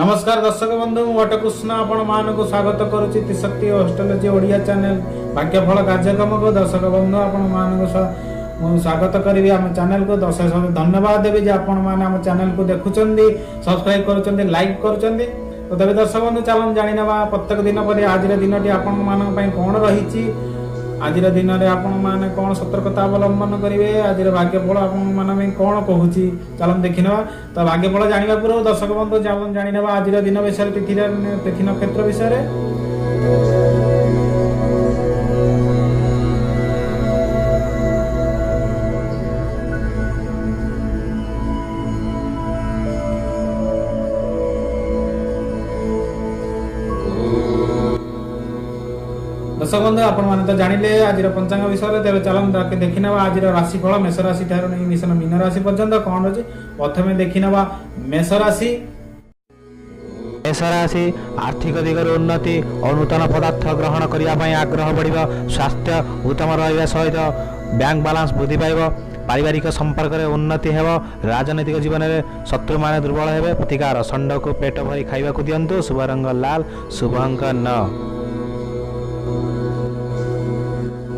नमस्कार दर्शक बंधु वटकृष्ण आपण मान को स्वागत करुच्ची त्रिशक्ति होस्टोलॉजी ओडिया चैनल भाग्यफल कार्यक्रम को दर्शक बंधु आपण मान को स्वागत करी आम चैनल को दर्शक धन्यवाद देवी आपण मैंने आम चैनल को देखुं सब्सक्राइब कर लाइक कर तो तेज दर्शक बंधु चलन जाणी ना प्रत्येक दिन पर आज दिन टी आपण मान कौन रही आज दिन में आपण मैंने कौन सतर्कता अवलंबन करेंगे आज भाग्यफल आपण कौन कहूँ चलन देखी ना तो भाग्यफल जाना पूर्व दर्शक बंधु चलन जाणी ना आज दिन विषय तिथि नक्षत्र विषय। दर्शक बंधु आपण मैंने तो जानिले आज पंचांग विषय तेरे चलन देखी ना आज राशिफल मेष राशि ठार नहीं मीन राशि पर्यंत कौन अच्छे प्रथम देखी ना मेष राशि। मेष राशि आर्थिक दिगर उन्नति और नूतन पदार्थ ग्रहण करने आग्रह बढ़ स्वास्थ्य उत्तम रहा सहित बैंक बालांस वृद्धि पाइब पारिवारिक संपर्क में उन्नति हेब राजनैतिक जीवन में शत्रु माने दुर्बल हेबे प्रतिकार षंड को पेट भरी खाइबा को दियंतु शुभ रंग लाल शुभ अंक 9।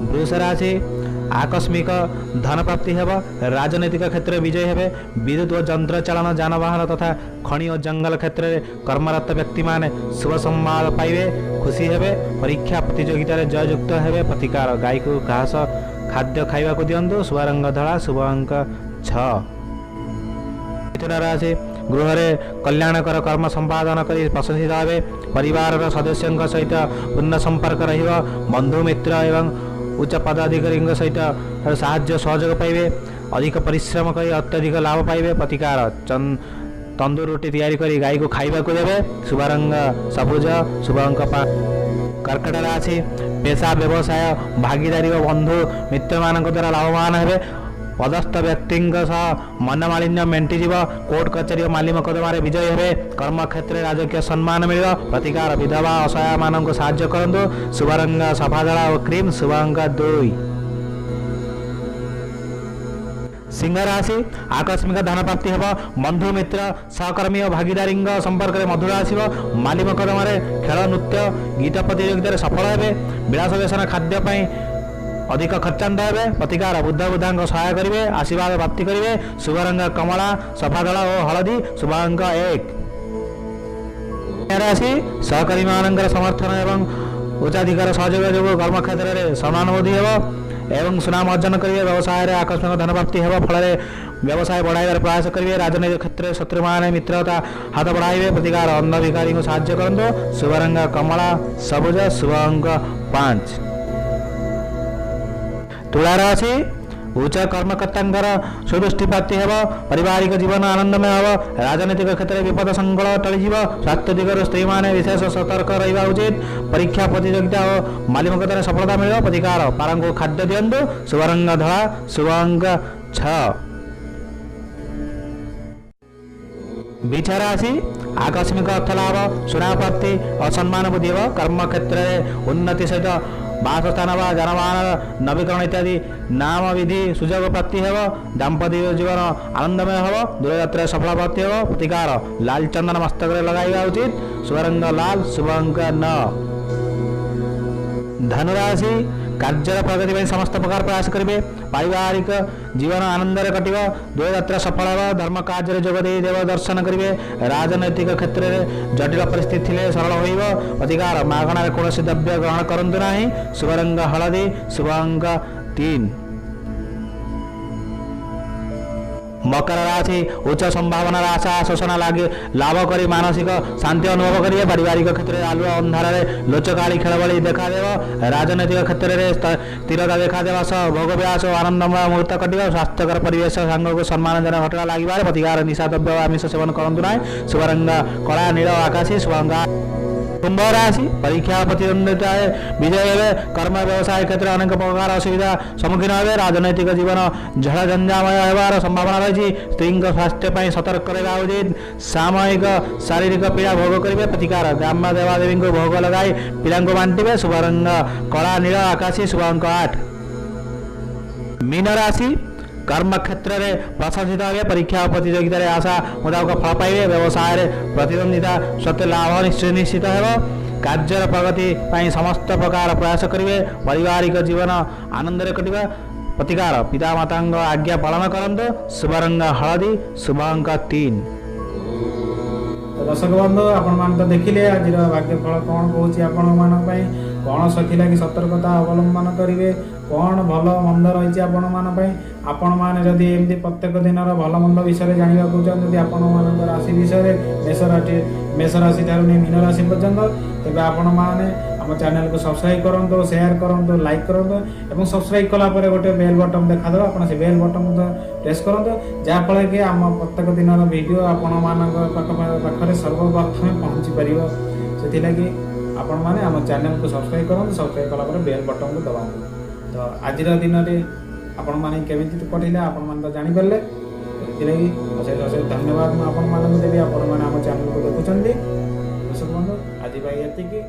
वृष राशि आकस्मिक धन प्राप्ति हेब राजनैतिक क्षेत्र विजय हेबे विद्युत और यंत्र चालन जानवाहन तथा खनि और जंगल क्षेत्र में कर्मरत व्यक्ति माने शुभ संवाद पाइबे खुशी हेबे परीक्षा प्रतियोगिता रे जययुक्त हेबे प्रतिकार गाय को घास खाद्य खाइबा को दियंतु शुभ रंग धला शुभ अंक 6। मिथुन राशि गृह में कल्याणकर कर्म संपादन कर प्रशंसित हे परिवार सदस्यों सहित पूर्ण संपर्क रहिबा बंधु मित्र एवं उच्च पदाधिकारी सहित साहाय्य सहयोग पाइबे अधिक परिश्रम कर अत्यधिक लाभ पाइबे प्रतिकार तंदूर रोटी तैयारी करी गाय को खाइबा को देवे शुभ रंग सबुज शुभ अंक 5। कर्कट राशि पेशा व्यवसाय भागीदारी और बंधु मित्र मान द्वारा लाभवान हेबे पदस्थ व्यक्ति मनमालिन्य मेंटिजीव कोर्ट कचेरी और माली मकदमा विजय हेबे कर्म क्षेत्र राजकीय सम्मान मिल प्रतिकार विधवा असहाय मान साहाय्य करंतु शुभ रंग सफादला और क्रीम शुभ अंक 2। सिंह राशि आकस्मिक धन प्राप्ति हेब बंधु मित्र सहकर्मी और भागीदारी संपर्क में मधुर आसव माली मकदमा खेल नृत्य गीत प्रतियोगिता सफल हेबे विलास व्यसन खाद्य अधिक खर्चान्त हे प्रतिकार बुद्ध बुद्धा सहाय करेंगे आशीर्वाद प्राप्ति करेंगे शुभ रंग कमला सफादला और हलदी शुभ अंक 1। राशि सहकारी मान समर्थन एवं उच्चाधिकार सहयोग जो कर्म क्षेत्र में सम्मानबोधि एवं सुनाम अर्जन करेंगे व्यवसाय आकस्मिक धन प्राप्ति हेब फल व्यवसाय बढ़ाइबार प्रयास करेंगे राजनैतिक क्षेत्र में शत्रु मान मित्रता हाथ बढ़ाइबे प्रतिकार अन्न भिखारी को साहाय्य करंतु शुभ रंग कमला सबुज शुभ अंक 5। तुला राशि उच्च कर्मकर्ता सुदृष्टि प्राप्ति हेब पारिवारिक जीवन आनंदमय हेब राजनैतिक क्षेत्र में विपद संकट टलीज स्वास्थ्य दिगर स्त्री माने विशेष सतर्क रहा उचित परीक्षा प्रतियोगिता और मालिमकता सफलता मिल प्रतिकार पारंग खाद्य दियंतु शुभ रंग धला शुभ अंक 6। वृष राशि आकस्मिक अर्थ लाभ सुना प्राप्ति और सम्मान बुद्धि कर्म क्षेत्र में उन्नति सहित बासस्थान व जानवाहन नवीकरण इत्यादि नाम विधि सुजोग प्राप्ति हेब दाम्पत्य जीवन आनंदमय हेब दूरयात्रा सफल प्राप्ति हेब प्रतिकार लाल चंदन मस्तक लगाइबा उचित शुभ रंग लाल शुभ अंक 9। धनुराशि कार्य प्रगति में समस्त प्रकार प्रयास करेंगे पारिवारिक जीवन आनंद कट दूरयात्रा सफल हो धर्म कार्य जोग देव दर्शन करेंगे राजनैतिक क्षेत्र में जटिल परिस्थिति थे सरल हो प्रतिकार मागणार कौन द्रव्य ग्रहण करूँ ना शुभ रंग हलदी शुभ अंक 3। मकर राशि उच्च संभावना आशा शोषण लगे लाभ कर मानसिक शांति अनुभव करेंगे पारिवारिक क्षेत्र में आलुआ अंधारे लोचकाली खेल भली देखादेव राजनैतिक क्षेत्र में स्थिरता देखादेवा सह भोग व्यास और आनंदमय मुहूर्त कट स्वास्थ्यकर परिवेश सांग को सम्मानजनक घटना लगे प्रतिकार निशा द्रव्य आमिष सेवन करूँ ना शुभ रंग कला नील आकाशी शुभ अंक। कुंभ राशि परीक्षा प्रतिद्वंदिता विजय हे कर्म व्यवसाय क्षेत्र अनेक प्रकार असुविधा सम्मुखीन हे राजनैतिक जीवन झड़ झंझामय होवार संभावना रही स्त्री स्वास्थ्य सतर्क रहा उचित सामयिक शारीरिक पीड़ा भोग करेंगे प्रतिकार ग्राम्य देवादेवी को भोग लगाई पिला बांटे शुभ रंग कला नील आकाशी शुभ अंक 8। मीन राशि କର୍ମ କ୍ଷେତ୍ରରେ ପ୍ରଶଂସିତ ହେବେ, ପରୀକ୍ଷା ଓ ପ୍ରତିଯୋଗିତାରେ ଆଶା ମୁତାବକ ଫଳ ପାଇବେ, ବ୍ୟବସାୟରେ ପ୍ରତିଦ୍ୱନ୍ଦିତା ସତ୍ତ୍ୱେ ଲାଭ ନିଶ୍ଚିତ ହେବ। କାର୍ଯ୍ୟର ପ୍ରଗତି ପାଇଁ ସମସ୍ତ ପ୍ରକାର ପ୍ରୟାସ କରିବେ, ପାରିବାରିକ ଜୀବନ ଆନନ୍ଦରେ କଟିବ। ପ୍ରତିକାର ପିତାମାତାଙ୍କ ଆଜ୍ଞା ପାଳନ କରନ୍ତୁ। ଶୁଭ ରଙ୍ଗ ହଳଦୀ, ଶୁଭ ଅଙ୍କ 3। ଦର୍ଶକ ବନ୍ଧୁ ଆପଣମାନେ ତ ଦେଖିଲେ ଆଜିର ଭାଗ୍ୟଫଳ କ'ଣ କହୁଛି ଆପଣମାନଙ୍କ ପାଇଁ, କ'ଣ ସେଥିଲାଗି ସତର୍କତା ଅବଲମ୍ବନ କରିବେ, କ'ଣ ଭଲ ମନ୍ଦ ରହିଛି ଆପଣମାନଙ୍କ ପାଇଁ। ଆପଣମାନେ ଯଦି ଏମିତି ପ୍ରତ୍ୟେକ ଦିନର ଭଲ ମନ୍ଦ ବିଷୟରେ ଜାଣିବାକୁ ଚାହୁଁଛନ୍ତି, ଆପଣମାନଙ୍କ ରାଶି ବିଷୟରେ ମେଷ ରାଶି ଠାରୁ ନେଇ ମୀନ ରାଶି ପର୍ଯ୍ୟନ୍ତ, ତେବେ ଆପଣମାନେ ଆମ ଚ୍ୟାନେଲକୁ ସବସ୍କ୍ରାଇବ୍ କରନ୍ତୁ, ସେୟାର କରନ୍ତୁ, ଲାଇକ୍ କରନ୍ତୁ ଏବଂ ସବସ୍କ୍ରାଇବ୍ କଲା ପରେ ଗୋଟେ ବେଲ୍ ବଟନ୍ ଦେଖାଦେବ, ଆପଣ ସେ ବେଲ୍ ବଟନ୍ ପ୍ରେସ୍ କରନ୍ତୁ, ଯାହାଫଳରେ କି ଆମ ପ୍ରତ୍ୟେକ ଦିନର ଭିଡ଼ିଓ ଆପଣମାନଙ୍କ ପାଖରେ ସର୍ବପ୍ରଥମେ ପହଞ୍ଚି ପାରିବ। ସେଥିଲାଗି ଆପଣମାନେ ଆମ ଚ୍ୟାନେଲକୁ ସବସ୍କ୍ରାଇବ୍ କରନ୍ତୁ, ସବସ୍କ୍ରାଇବ୍ କଲା ପରେ ବେଲ୍ ବଟନ୍କୁ ଦବାନ୍ତୁ। ତ ଆଜିର ଦିନରେ ଆପଣମାନେ କେମିତି ପଢ଼ିଲେ ଆପଣମାନେ ତ ଜାଣିପାରିଲେ। ସେଥିଲାଗି ଅଶେଷ ଅଶେଷ ଧନ୍ୟବାଦ ମୁଁ ଆପଣମାନଙ୍କୁ ଦେବି, ଆପଣମାନେ ଆମ ଚ୍ୟାନେଲକୁ ଦେଖୁଛନ୍ତି। ଦର୍ଶକ ବନ୍ଧୁ ଆଜି ପାଇଁ ଏତିକି।